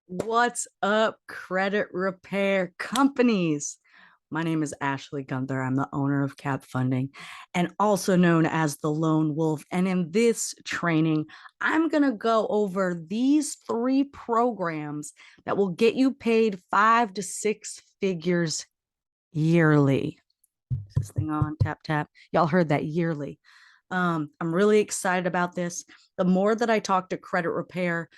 What's up, credit repair companies? My name is Ashley Gunther. I'm the owner of Cap Funding and also known as the Lone Wolf. And in this training, I'm going to go over these 3 programs that will get you paid 5 to 6 figures yearly. Is this thing on? Tap, tap. Y'all heard that, yearly. I'm really excited about this. The more that I talk to credit repair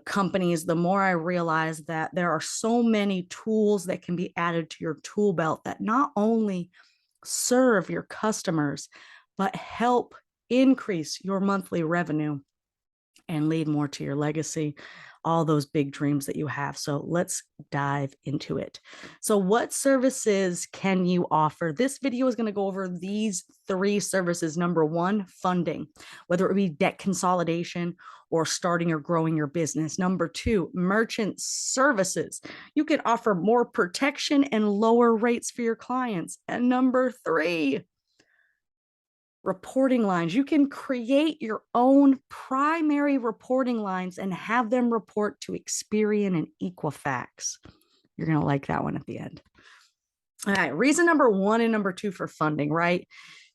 companies, the more I realize that there are so many tools that can be added to your tool belt that not only serve your customers, but help increase your monthly revenue and lead more to your legacy, all those big dreams that you have. So let's dive into it. So what services can you offer? This video is going to go over these 3 services. Number 1, funding, whether it be debt consolidation or starting or growing your business. Number 2, merchant services. You can offer more protection and lower rates for your clients. And number 3, reporting lines. You can create your own primary reporting lines and have them report to Experian and Equifax. You're going to like that one at the end. All right, reason number 1 and number 2 for funding, right?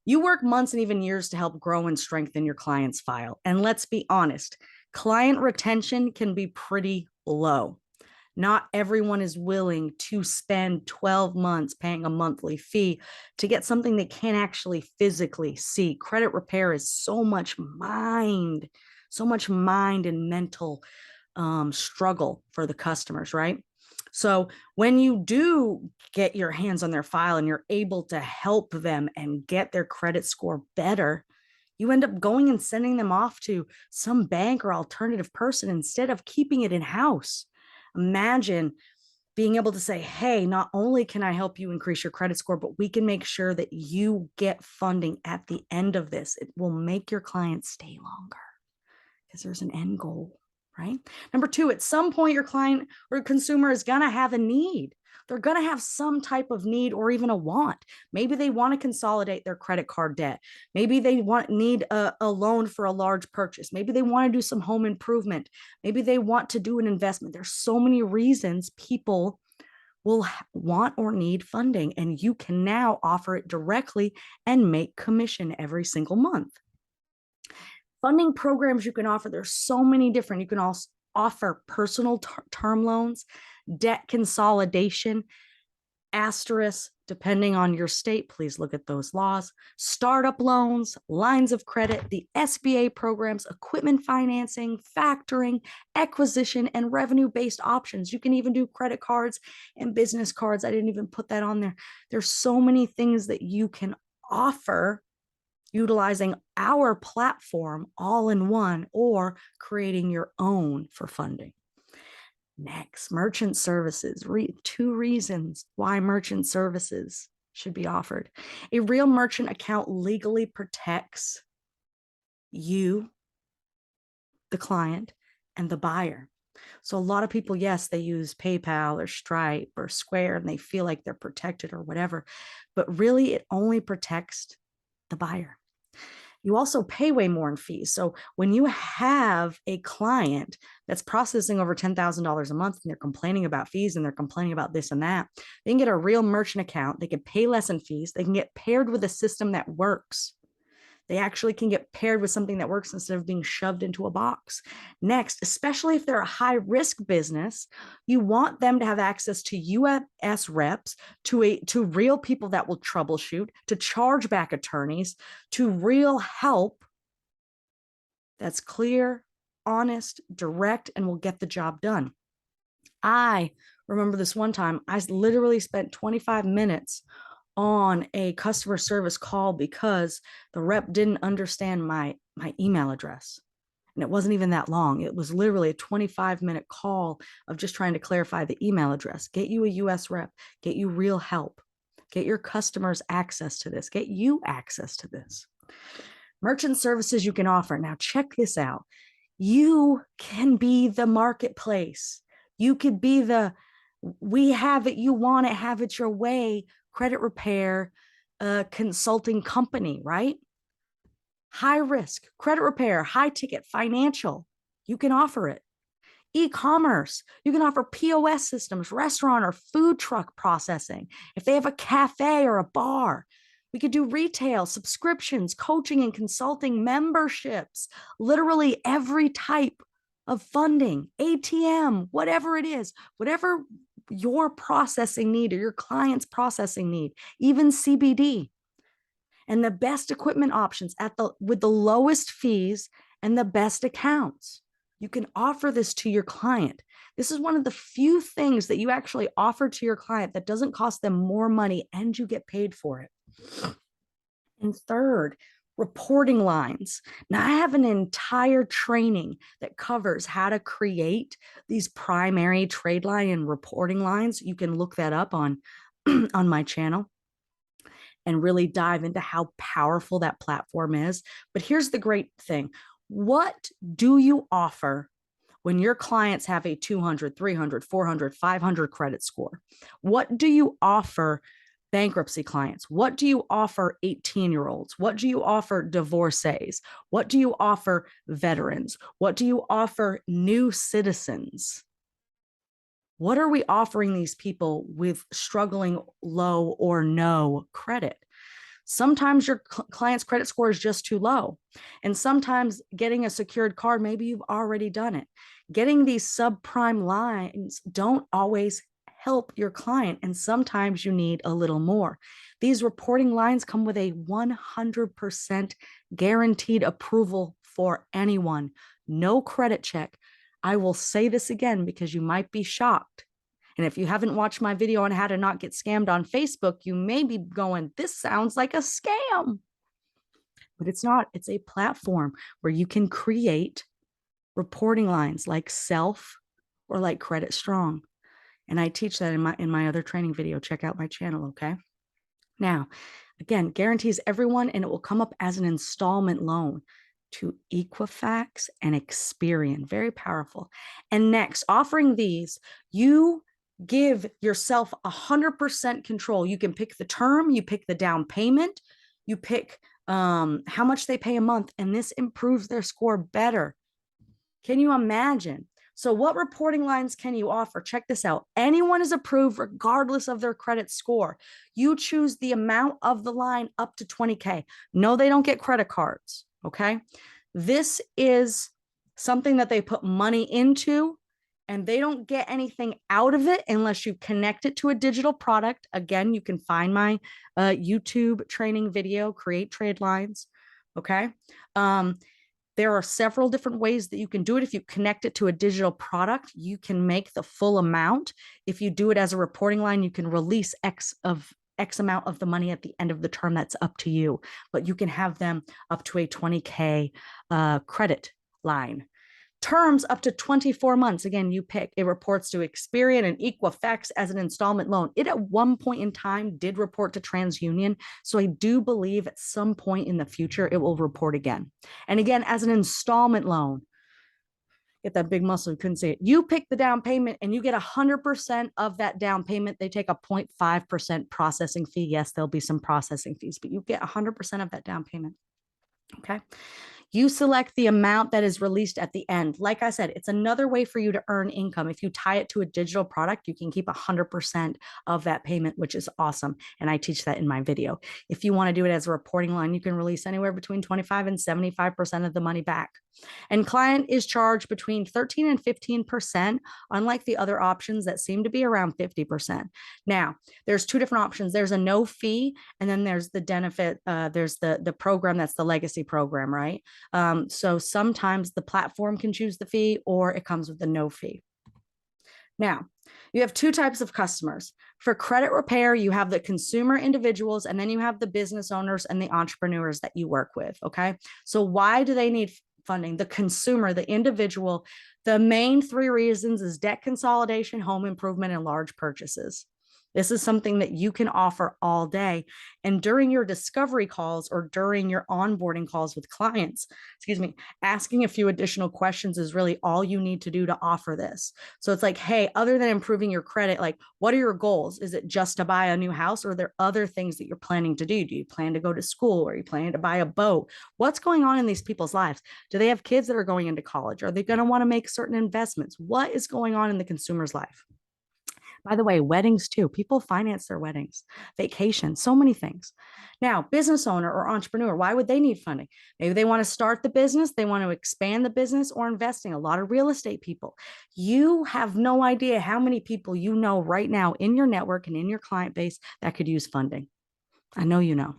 You work months and even years to help grow and strengthen your client's file. And let's be honest, client retention can be pretty low. Not everyone is willing to spend 12 months paying a monthly fee to get something they can't actually physically see. Credit repair is so much mind and mental struggle for the customers, right? So when you do get your hands on their file and you're able to help them and get their credit score better, you end up going and sending them off to some bank or alternative person instead of keeping it in-house. Imagine being able to say, hey, not only can I help you increase your credit score, but we can make sure that you get funding at the end of this. It will make your clients stay longer because there's an end goal, right? Number 2, at some point, your client or consumer is going to have a need. They're going to have some type of need or even a want. Maybe they want to consolidate their credit card debt. Maybe they need a loan for a large purchase. Maybe they want to do some home improvement. Maybe they want to do an investment. There's so many reasons people will want or need funding, and you can now offer it directly and make commission every single month. Funding programs you can offer, there's so many different. You can also offer personal term loans, debt consolidation, asterisk, depending on your state, please look at those laws, startup loans, lines of credit, the SBA programs, equipment financing, factoring, acquisition, and revenue-based options. You can even do credit cards and business cards. I didn't even put that on there. There's so many things that you can offer utilizing our platform all in one or creating your own for funding. Next, merchant services. 2 reasons why merchant services should be offered. A real merchant account legally protects you, the client, and the buyer. So a lot of people, yes, they use PayPal or Stripe or Square and they feel like they're protected or whatever, but really it only protects the buyer. You also pay way more in fees. So when you have a client that's processing over $10,000 a month and they're complaining about fees and they're complaining about this and that, they can get a real merchant account. They can pay less in fees. They can get paired with a system that works. They actually can get paired with something that works instead of being shoved into a box. Next, especially if they're a high risk business, you want them to have access to US reps, to real people that will troubleshoot, to chargeback attorneys, to real help that's clear, honest, direct, and will get the job done. I remember this one time, I literally spent 25 minutes on a customer service call because the rep didn't understand my email address. And it wasn't even that long. It was literally a 25-minute call of just trying to clarify the email address, get you a US rep, get you real help, get your customers access to this, get you access to this. Merchant services you can offer. Now, check this out. You can be the marketplace. You could be the we have it, you want it, have it your way credit repair consulting company, right? High risk, credit repair, high ticket, financial. You can offer it. E-commerce, you can offer POS systems, restaurant or food truck processing. If they have a cafe or a bar, we could do retail, subscriptions, coaching and consulting, memberships, literally every type of funding, ATM, whatever it is, whatever your processing need or your client's processing need, even CBD. And the best equipment options with the lowest fees and the best accounts. You can offer this to your client. This is one of the few things that you actually offer to your client that doesn't cost them more money and you get paid for it. And third, reporting lines. Now, I have an entire training that covers how to create these primary trade line and reporting lines. You can look that up on, on my channel and really dive into how powerful that platform is. But here's the great thing. What do you offer when your clients have a 200, 300, 400, 500 credit score? What do you offer bankruptcy clients? What do you offer 18-year-olds? What do you offer divorcees? What do you offer veterans? What do you offer new citizens? What are we offering these people with struggling low or no credit? Sometimes your client's credit score is just too low. And sometimes getting a secured card, maybe you've already done it. Getting these subprime lines don't always help your client. And sometimes you need a little more. These reporting lines come with a 100% guaranteed approval for anyone. No credit check. I will say this again because you might be shocked. And if you haven't watched my video on how to not get scammed on Facebook, you may be going, this sounds like a scam. But it's not. It's a platform where you can create reporting lines like Self or like Credit Strong. And I teach that in my other training video. Check out my channel, okay? Now, again, guarantees everyone, and it will come up as an installment loan to Equifax and Experian. Very powerful. And next, offering these, you give yourself 100% control. You can pick the term, you pick the down payment, you pick how much they pay a month, and this improves their score better. Can you imagine? So what reporting lines can you offer? Check this out. Anyone is approved regardless of their credit score. You choose the amount of the line up to 20K. No, they don't get credit cards, okay? This is something that they put money into, and they don't get anything out of it unless you connect it to a digital product. Again, you can find my YouTube training video, Create Trade Lines, okay? There are several different ways that you can do it. If you connect it to a digital product, you can make the full amount. If you do it as a reporting line, you can release X amount of the money at the end of the term. That's up to you, but you can have them up to a 20K credit line. Terms up to 24 months. Again, you pick. It reports to Experian and Equifax as an installment loan. It at one point in time did report to TransUnion. So I do believe at some point in the future, it will report again. And again, as an installment loan. Get that big muscle, you couldn't see it. You pick the down payment and you get 100% of that down payment. They take a 0.5% processing fee. Yes, there'll be some processing fees, but you get 100% of that down payment. Okay. You select the amount that is released at the end. Like I said, it's another way for you to earn income. If you tie it to a digital product, you can keep 100% of that payment, which is awesome. And I teach that in my video. If you want to do it as a reporting line, you can release anywhere between 25 and 75% of the money back. And client is charged between 13 and 15%, unlike the other options that seem to be around 50%. Now, there's two different options. There's a no fee, and then there's the benefit. There's the program that's the legacy program, right? So sometimes the platform can choose the fee, or it comes with a no fee. Now, you have two types of customers. For credit repair, you have the consumer individuals, and then you have the business owners and the entrepreneurs that you work with, okay? So why do they need funding? The consumer, the individual, the main three reasons is debt consolidation, home improvement, and large purchases. This is something that you can offer all day. And during your discovery calls or during your onboarding calls with clients, asking a few additional questions is really all you need to do to offer this. So it's like, hey, other than improving your credit, like, what are your goals? Is it just to buy a new house, or are there other things that you're planning to do? Do you plan to go to school? Are you planning to buy a boat? What's going on in these people's lives? Do they have kids that are going into college? Are they going to want to make certain investments? What is going on in the consumer's life? By the way, weddings too. People finance their weddings, vacations, so many things. Now, business owner or entrepreneur, why would they need funding? Maybe they want to start the business, they want to expand the business, or investing. A lot of real estate people. You have no idea how many people you know right now in your network and in your client base that could use funding. I know you know.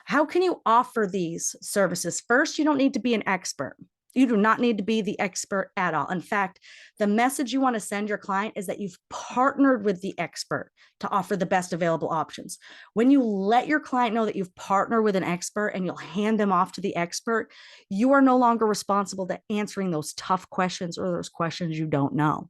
How can you offer these services? First, you don't need to be an expert. You do not need to be the expert at all. In fact, the message you want to send your client is that you've partnered with the expert to offer the best available options. When you let your client know that you've partnered with an expert and you'll hand them off to the expert, you are no longer responsible to answering those tough questions or those questions you don't know.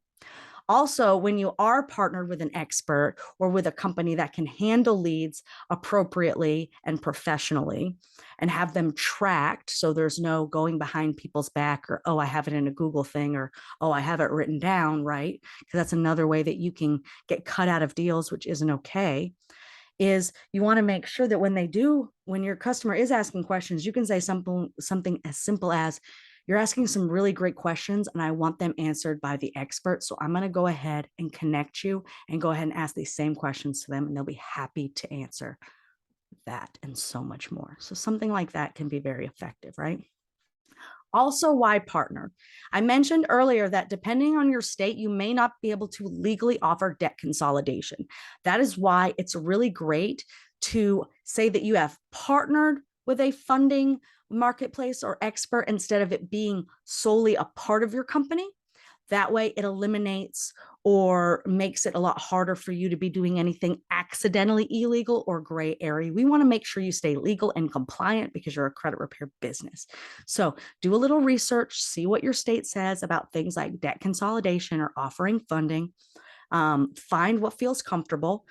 Also, when you are partnered with an expert or with a company that can handle leads appropriately and professionally and have them tracked, so there's no going behind people's back or, oh, I have it in a Google thing, or, oh, I have it written down, right? Because that's another way that you can get cut out of deals, which isn't okay. Is you want to make sure that when your customer is asking questions, you can say something as simple as, you're asking some really great questions and I want them answered by the expert. So I'm going to go ahead and connect you and go ahead and ask these same questions to them, and they'll be happy to answer that and so much more. So something like that can be very effective, right? Also, why partner? I mentioned earlier that depending on your state, you may not be able to legally offer debt consolidation. That is why it's really great to say that you have partnered with a funding marketplace or expert instead of it being solely a part of your company. That way it eliminates or makes it a lot harder for you to be doing anything accidentally illegal or gray area. We want to make sure you stay legal and compliant because you're a credit repair business. So do a little research, see what your state says about things like debt consolidation or offering funding. Find what feels comfortable.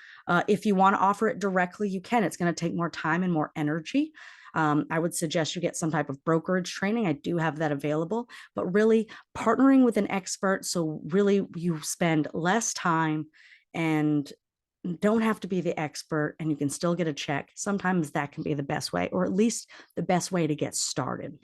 If you want to offer it directly, you can. It's going to take more time and more energy. I would suggest you get some type of brokerage training. I do have that available, but really partnering with an expert. So really you spend less time and don't have to be the expert, and you can still get a check. Sometimes that can be the best way, or at least the best way to get started.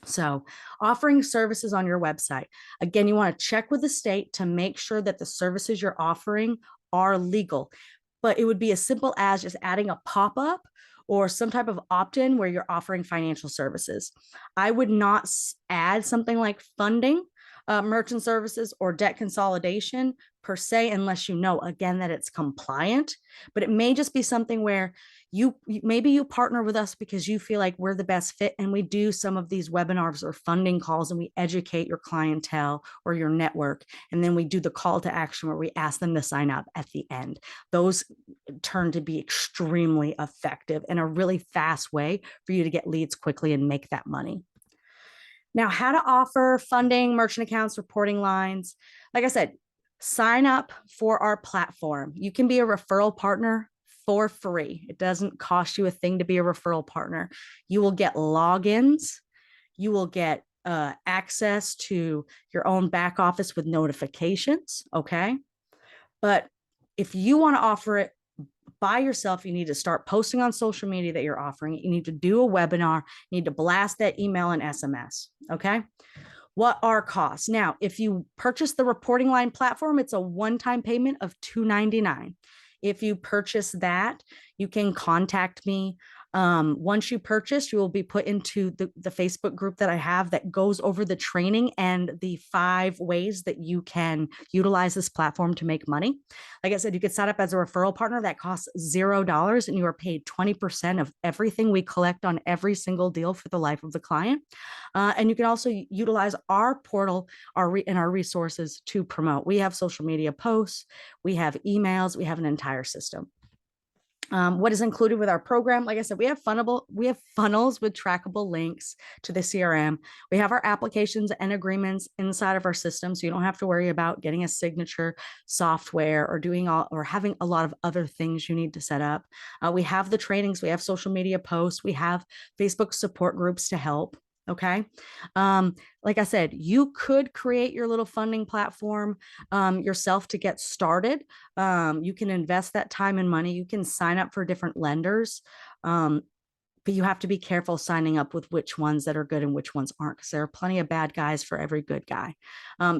So offering services on your website. Again, you want to check with the state to make sure that the services you're offering are legal. But it would be as simple as just adding a pop-up or some type of opt-in where you're offering financial services. I would not add something like funding, merchant services, or debt consolidation per se, unless you know, again, that it's compliant. But it may just be something where maybe you partner with us because you feel like we're the best fit, and we do some of these webinars or funding calls and we educate your clientele or your network, and then we do the call to action where we ask them to sign up at the end. Those turn to be extremely effective and a really fast way for you to get leads quickly and make that money. Now, how to offer funding, merchant accounts, reporting lines. Like I said, sign up for our platform. You can be a referral partner for free. It doesn't cost you a thing to be a referral partner. You will get logins. You will get access to your own back office with notifications, okay? But if you want to offer it by yourself, you need to start posting on social media that you're offering it. You need to do a webinar. You need to blast that email and SMS, okay? What are costs? Now, if you purchase the reporting line platform, it's a one-time payment of $299. If you purchase that, you can contact me. Once you purchase, you will be put into the Facebook group that I have that goes over the training and the 5 ways that you can utilize this platform to make money. Like I said, you could sign up as a referral partner that costs $0, and you are paid 20% of everything we collect on every single deal for the life of the client. And you can also utilize our portal and our resources to promote. We have social media posts, we have emails, we have an entire system. What is included with our program? Like I said, we have funnels with trackable links to the CRM. We have our applications and agreements inside of our system, so you don't have to worry about getting a signature software or having a lot of other things you need to set up. We have the trainings, we have social media posts, we have Facebook support groups to help. Okay. Like I said, you could create your little funding platform yourself to get started. You can invest that time and money. You can sign up for different lenders. But you have to be careful signing up with which ones that are good and which ones aren't, because there are plenty of bad guys for every good guy.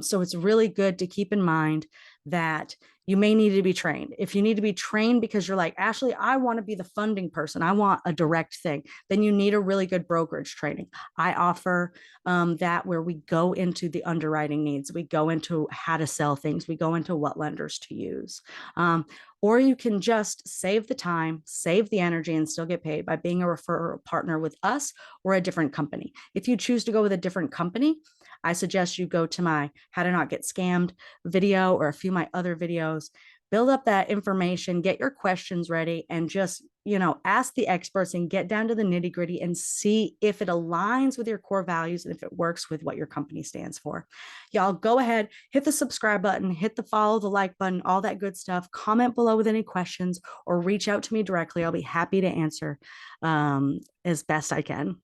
So it's really good to keep in mind that you may need to be trained. If you need to be trained because you're like, Ashley, I want to be the funding person, I want a direct thing, then you need a really good brokerage training. I offer that, where we go into the underwriting needs, we go into how to sell things, we go into what lenders to use. Or you can just save the time, save the energy, and still get paid by being a referral partner with us or a different company. If you choose to go with a different company, I suggest you go to my How to Not Get Scammed video or a few of my other videos. Build up that information, get your questions ready, and just, ask the experts and get down to the nitty gritty and see if it aligns with your core values and if it works with what your company stands for. Y'all go ahead, hit the subscribe button, hit the follow, the like button, all that good stuff. Comment below with any questions or reach out to me directly. I'll be happy to answer as best I can.